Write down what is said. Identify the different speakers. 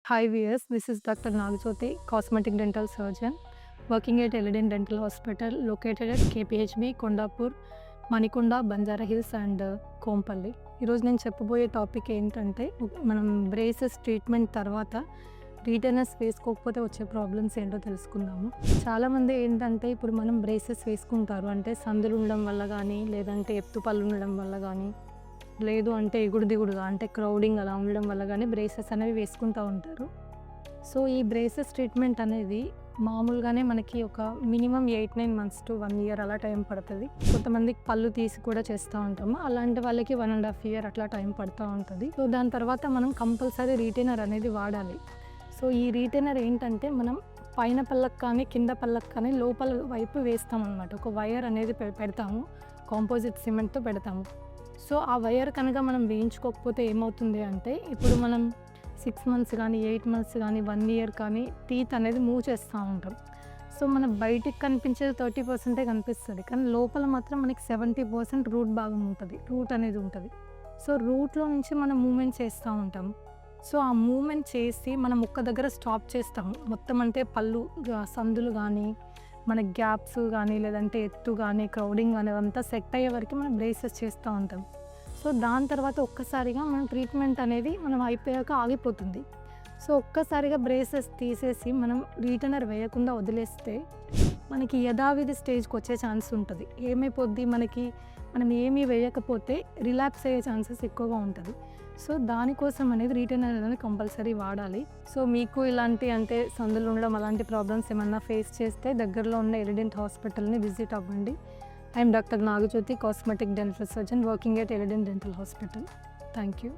Speaker 1: Hi viewers, this is Dr. Nagjoti, cosmetic dental surgeon, working at Elegant Dental Hospital located at KPHB, Kondapur, Manikonda, Banjara Hills and Kompalli. ఈరోజు నేను చెప్పబోయే topic ఏంటంటే మనం braces treatment తర్వాత retainers వేసుకోకపోతే వచ్చే problems ఏంటో తెలుసుకుందాము. చాలామంది ఏంటంటే ఇప్పుడు మనం బ్రేసెస్ వేసుకుంటారు అంటే సందులు ఉండడం వల్ల కానీ లేదంటే ఎత్తు పళ్ళు ఉండడం వల్ల కానీ లేదు అంటే ఎగుడు దిగుడుగా అంటే క్రౌడింగ్ అలా ఉండడం వల్ల కానీ బ్రేసెస్ అనేవి వేసుకుంటూ ఉంటారు. సో ఈ బ్రేసెస్ ట్రీట్మెంట్ అనేది మామూలుగానే మనకి ఒక మినిమం 8-9 months to 1 year అలా టైం పడుతుంది. కొంతమందికి పళ్ళు తీసి కూడా చేస్తూ ఉంటాము. అలాంటి వాళ్ళకి 1.5 year అట్లా టైం పడుతూ ఉంటుంది. సో దాని తర్వాత మనం కంపల్సరీ రీటైనర్ అనేది వాడాలి. సో ఈ రీటైనర్ ఏంటంటే మనం పైన పళ్ళకు కానీ కింద పళ్ళకు కానీ లోపల వైపు వేస్తామన్నమాట. ఒక వైర్ అనేది పెడతాము, కాంపోజిట్ సిమెంట్తో పెడతాము. సో ఆ వైర్ కనుక మనం వేయించుకోకపోతే ఏమవుతుంది అంటే ఇప్పుడు మనం 6 months కానీ 8 months కానీ 1 year కానీ టీత్ అనేది మూవ్ చేస్తూ ఉంటాం. సో మన బయటికి కనిపించేది 30% కనిపిస్తుంది, కానీ లోపల మాత్రం మనకి 70% రూట్ భాగం ఉంటుంది, రూట్ అనేది ఉంటుంది. సో రూట్లో నుంచి మనం మూమెంట్ చేస్తూ ఉంటాం. సో ఆ మూమెంట్ చేసి మనం ఒక్క దగ్గర స్టాప్ చేస్తాము. మొత్తం అంటే పళ్ళు సందులు కానీ మన గ్యాప్స్ కానీ లేదంటే ఎత్తు కానీ క్రౌడింగ్ కానీ అదంతా సెట్ అయ్యే వరకు మనం బ్రేసెస్ చేస్తూ ఉంటాం. సో దాని తర్వాత ఒక్కసారిగా మనం ట్రీట్మెంట్ అనేది మనం అయిపోయాక ఆగిపోతుంది. సో ఒక్కసారిగా బ్రేసెస్ తీసేసి మనం రీటైనర్ వేయకుండా వదిలేస్తే మనకి యథావిధి స్టేజ్కి వచ్చే ఛాన్స్ ఉంటుంది. ఏమైపోద్ది, మనం ఏమీ వేయకపోతే రిలాప్స్ అయ్యే ఛాన్సెస్ ఎక్కువగా ఉంటుంది. సో దానికోసం అనేది రీటైనర్ అనేది కంపల్సరీ వాడాలి. సో మీకు ఇలాంటి అంటే సందులు ఉండడం అలాంటి ప్రాబ్లమ్స్ ఏమన్నా ఫేస్ చేస్తే దగ్గరలో ఉన్న ఎలిడెంట్ హాస్పిటల్ని విజిట్ అవ్వండి. I'm doctor Nagajyothi, cosmetic dental surgeon, working at Elident dental hospital. Thank you.